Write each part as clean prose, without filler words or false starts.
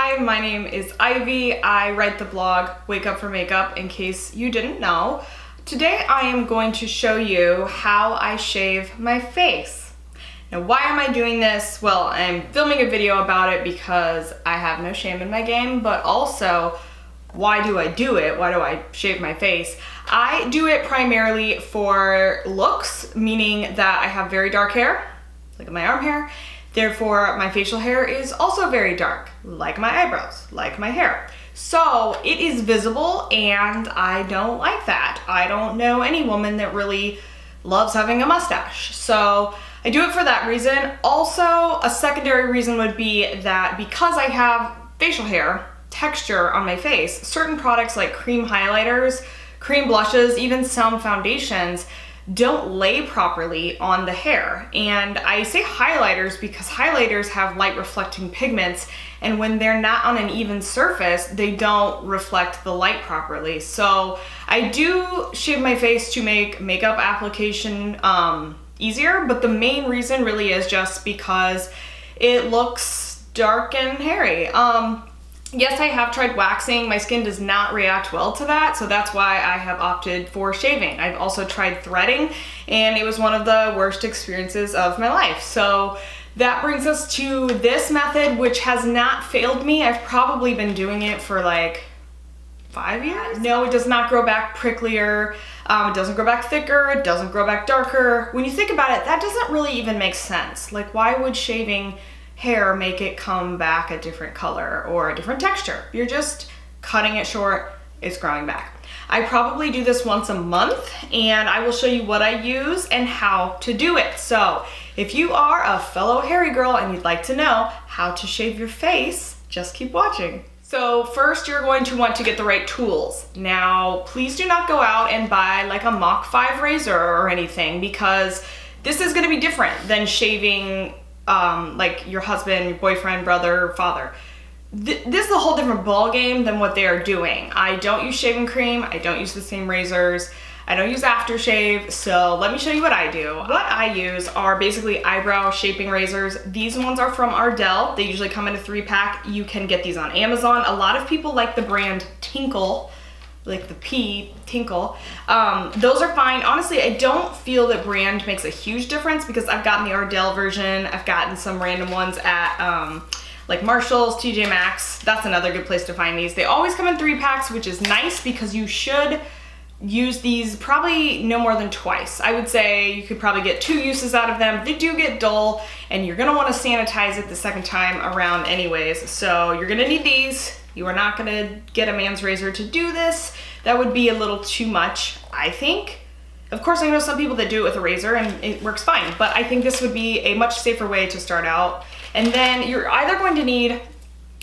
Hi, my name is Ivy. I write the blog Wake Up for Makeup, in case you didn't know. Today I am going to show you how I shave my face. Now, why am I doing this? Well, I'm filming a video about it because I have no shame in my game, but also, why do I do it? Why do I shave my face? I do it primarily for looks, meaning that I have very dark hair, like my arm hair. Therefore, my facial hair is also very dark, like my eyebrows, like my hair. So it is visible and I don't like that. I don't know any woman that really loves having a mustache. So I do it for that reason. Also, a secondary reason would be that because I have facial hair texture on my face, certain products like cream highlighters, cream blushes, even some foundations don't lay properly on the hair. And I say highlighters because highlighters have light reflecting pigments, and when they're not on an even surface, they don't reflect the light properly. So I do shave my face to make makeup application easier, but the main reason really is just because it looks dark and hairy. Yes, I have tried waxing. My skin does not react well to that, so that's why I have opted for shaving. I've also tried threading, and it was one of the worst experiences of my life. So that brings us to this method, which has not failed me. I've probably been doing it for like 5 years. No, it does not grow back pricklier. It doesn't grow back thicker. It doesn't grow back darker. When you think about it, that doesn't really even make sense. Like, why would shaving hair make it come back a different color or a different texture? You're just cutting it short, it's growing back. I probably do this once a month, and I will show you what I use and how to do it. So if you are a fellow hairy girl and you'd like to know how to shave your face, just keep watching. So first, you're going to want to get the right tools. Now, please do not go out and buy like a Mach 5 razor or anything, because this is gonna be different than shaving like your husband, your boyfriend, brother, father. This is a whole different ball game than what they are doing. I don't use shaving cream. I don't use the same razors. I don't use aftershave. So let me show you what I do. What I use are basically eyebrow shaping razors. These ones are from Ardell. They usually come in a 3-pack. You can get these on Amazon. A lot of people like the brand Tinkle, like the P, Tinkle. Those are fine. Honestly, I don't feel that brand makes a huge difference because I've gotten the Ardell version. I've gotten some random ones at like Marshall's, TJ Maxx. That's another good place to find these. They always come in 3-packs, which is nice because you should use these probably no more than twice. I would say you could probably get 2 uses out of them. They do get dull, and you're gonna wanna sanitize it the second time around anyways. So you're gonna need these. You are not gonna get a man's razor to do this. That would be a little too much, I think. Of course, I know some people that do it with a razor and it works fine, but I think this would be a much safer way to start out. And then you're either going to need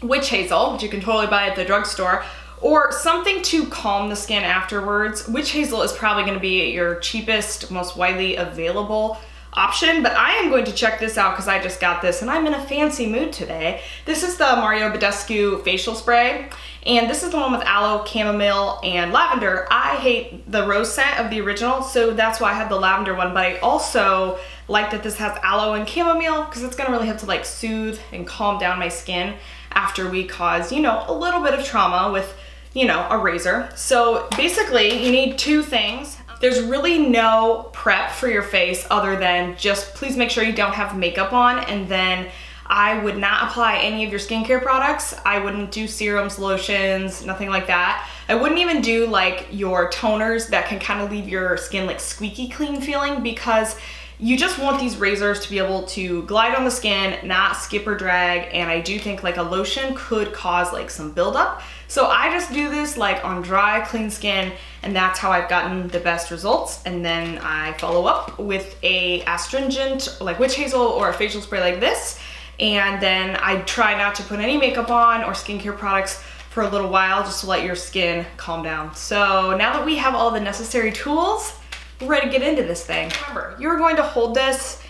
witch hazel, which you can totally buy at the drugstore, or something to calm the skin afterwards. Witch hazel is probably gonna be your cheapest, most widely available option, but I am going to check this out because I just got this and I'm in a fancy mood today. This is the Mario Badescu facial spray, and this is the one with aloe, chamomile, and lavender. I hate the rose scent of the original, so that's why I had the lavender one, but I also like that this has aloe and chamomile because it's gonna really help to like soothe and calm down my skin after we cause, you know, a little bit of trauma with, you know, a razor. So basically you need 2 things. There's really no prep for your face other than just please make sure you don't have makeup on, and then I would not apply any of your skincare products. I wouldn't do serums, lotions, nothing like that. I wouldn't even do like your toners that can kind of leave your skin like squeaky clean feeling, because you just want these razors to be able to glide on the skin, not skip or drag, and I do think like a lotion could cause like some buildup. So I just do this like on dry, clean skin, and that's how I've gotten the best results. And then I follow up with a astringent like witch hazel or a facial spray like this, and then I try not to put any makeup on or skincare products for a little while just to let your skin calm down. So now that we have all the necessary tools, we're ready to get into this thing. Remember, you're going to hold this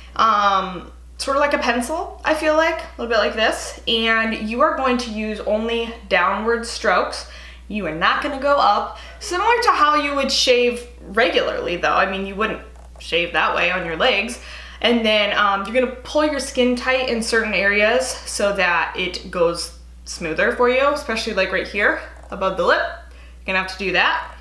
sort of like a pencil, I feel like, a little bit like this, and you are going to use only downward strokes. You are not gonna go up, similar to how you would shave regularly though. I mean, you wouldn't shave that way on your legs. And then you're gonna pull your skin tight in certain areas so that it goes smoother for you, especially like right here above the lip. You're gonna have to do that.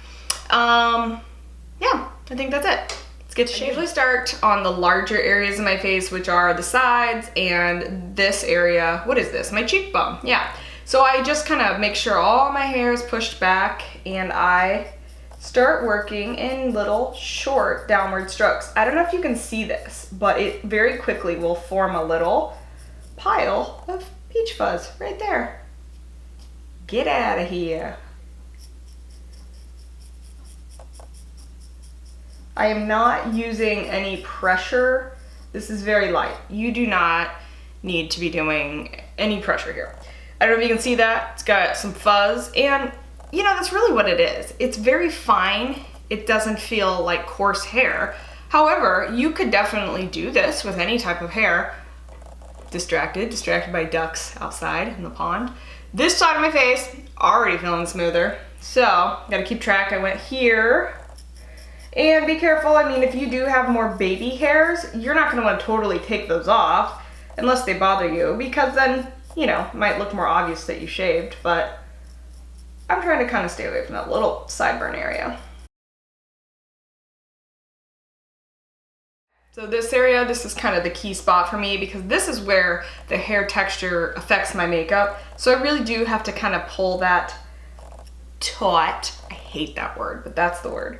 Yeah, I think that's it. Let's get to shaving. I usually start on the larger areas of my face, which are the sides and this area. What is this? My cheekbone. Yeah. So I just kind of make sure all my hair is pushed back and I start working in little short downward strokes. I don't know if you can see this, but it very quickly will form a little pile of peach fuzz right there. Get out of here. I am not using any pressure. This is very light. You do not need to be doing any pressure here. I don't know if you can see that. It's got some fuzz, and you know, that's really what it is. It's very fine. It doesn't feel like coarse hair. However, you could definitely do this with any type of hair. Distracted by ducks outside in the pond. This side of my face, already feeling smoother. So, gotta keep track. I went here. And be careful, I mean, if you do have more baby hairs, you're not gonna wanna totally take those off unless they bother you, because then, you know, it might look more obvious that you shaved, but I'm trying to kind of stay away from that little sideburn area. So this area, this is kind of the key spot for me because this is where the hair texture affects my makeup. So I really do have to kind of pull that taut. I hate that word, but that's the word.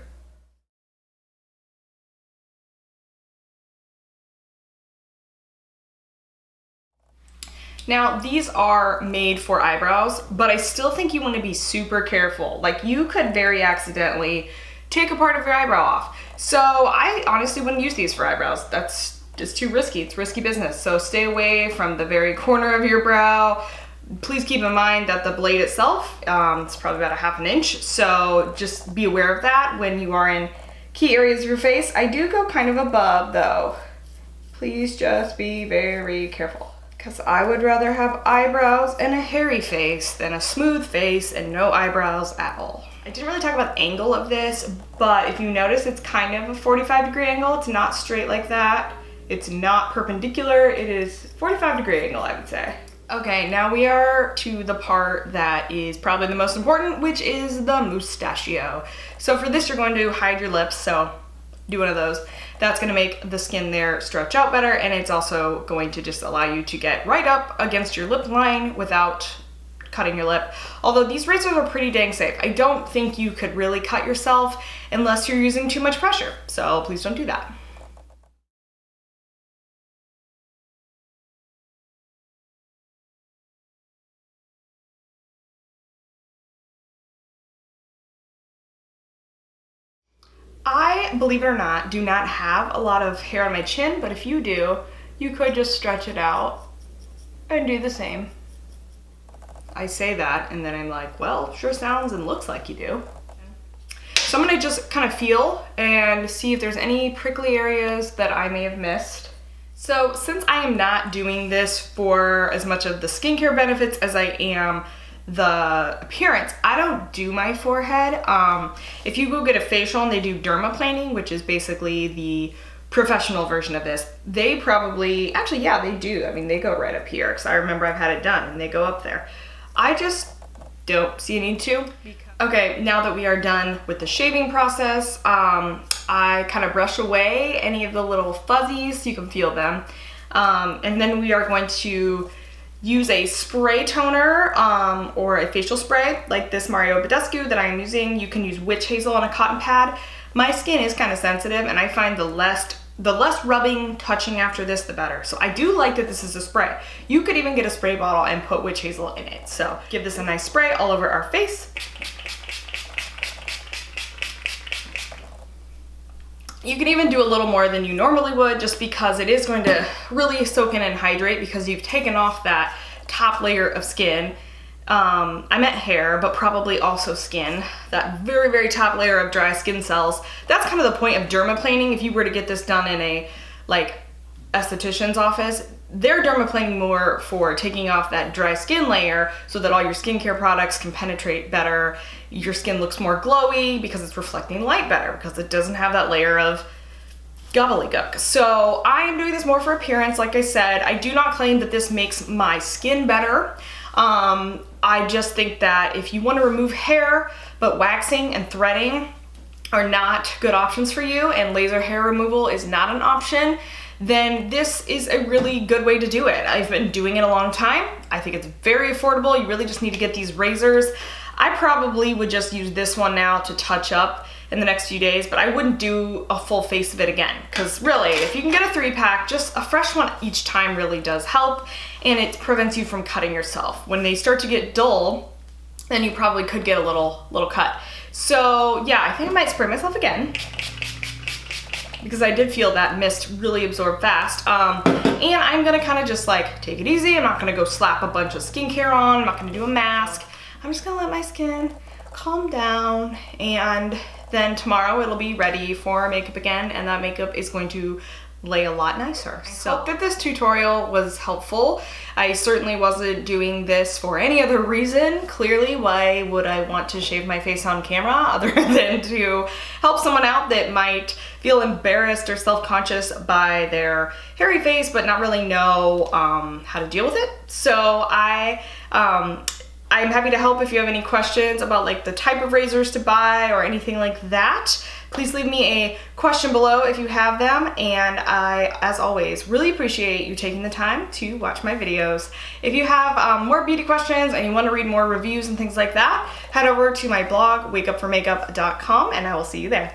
Now, these are made for eyebrows, but I still think you want to be super careful. Like, you could very accidentally take a part of your eyebrow off. So I honestly wouldn't use these for eyebrows. That's just too risky. It's risky business. So stay away from the very corner of your brow. Please keep in mind that the blade itself, it's probably about 1/2 inch. So just be aware of that when you are in key areas of your face. I do go kind of above though. Please just be very careful. Because I would rather have eyebrows and a hairy face than a smooth face and no eyebrows at all. I didn't really talk about the angle of this, but if you notice, it's kind of a 45-degree angle. It's not straight like that. It's not perpendicular. It is 45-degree angle, I would say. Okay, now we are to the part that is probably the most important, which is the mustachio. So for this, you're going to hide your lips, so do one of those. That's gonna make the skin there stretch out better, and it's also going to just allow you to get right up against your lip line without cutting your lip. Although these razors are pretty dang safe. I don't think you could really cut yourself unless you're using too much pressure, so please don't do that. I, believe it or not, do not have a lot of hair on my chin, but if you do, you could just stretch it out and do the same. I say that and then I'm like, well, sure sounds and looks like you do. So I'm gonna just kind of feel and see if there's any prickly areas that I may have missed. So since I am not doing this for as much of the skincare benefits as I am the appearance, I don't do my forehead. If you go get a facial and they do dermaplaning, which is basically the professional version of this, they probably, actually, yeah, they do. I mean, they go right up here because I remember I've had it done and they go up there. I just don't see a need to. Okay, now that we are done with the shaving process, I kind of brush away any of the little fuzzies, you can feel them. And then we are going to use a spray toner or a facial spray like this Mario Badescu that I am using. You can use witch hazel on a cotton pad. My skin is kind of sensitive and I find the less rubbing, touching after this, the better. So I do like that this is a spray. You could even get a spray bottle and put witch hazel in it. So give this a nice spray all over our face. You can even do a little more than you normally would just because it is going to really soak in and hydrate because you've taken off that top layer of skin. I meant hair, but probably also skin. That very, very top layer of dry skin cells. That's kind of the point of dermaplaning. If you were to get this done in a esthetician's office, they're dermaplaning more for taking off that dry skin layer so that all your skincare products can penetrate better. Your skin looks more glowy because it's reflecting light better because it doesn't have that layer of gobbledygook. So I am doing this more for appearance. Like I said, I do not claim that this makes my skin better. I just think that if you want to remove hair, but waxing and threading are not good options for you, and laser hair removal is not an option, then this is a really good way to do it. I've been doing it a long time. I think it's very affordable. You really just need to get these razors. I probably would just use this one now to touch up in the next few days, but I wouldn't do a full face of it again, because really, if you can get a 3-pack, just a fresh one each time really does help, and it prevents you from cutting yourself. When they start to get dull, then you probably could get a little cut. So yeah, I think I might spray myself again, because I did feel that mist really absorb fast. And I'm gonna kind of just like take it easy. I'm not gonna go slap a bunch of skincare on. I'm not gonna do a mask. I'm just gonna let my skin calm down, and then tomorrow it'll be ready for makeup again, and that makeup is going to lay a lot nicer. So I hope that this tutorial was helpful. I certainly wasn't doing this for any other reason. Clearly, why would I want to shave my face on camera other than to help someone out that might feel embarrassed or self-conscious by their hairy face but not really know how to deal with it? So I'm happy to help if you have any questions about like the type of razors to buy or anything like that. Please leave me a question below if you have them, and I, as always, really appreciate you taking the time to watch my videos. If you have more beauty questions and you want to read more reviews and things like that, head over to my blog, wakeupformakeup.com, and I will see you there.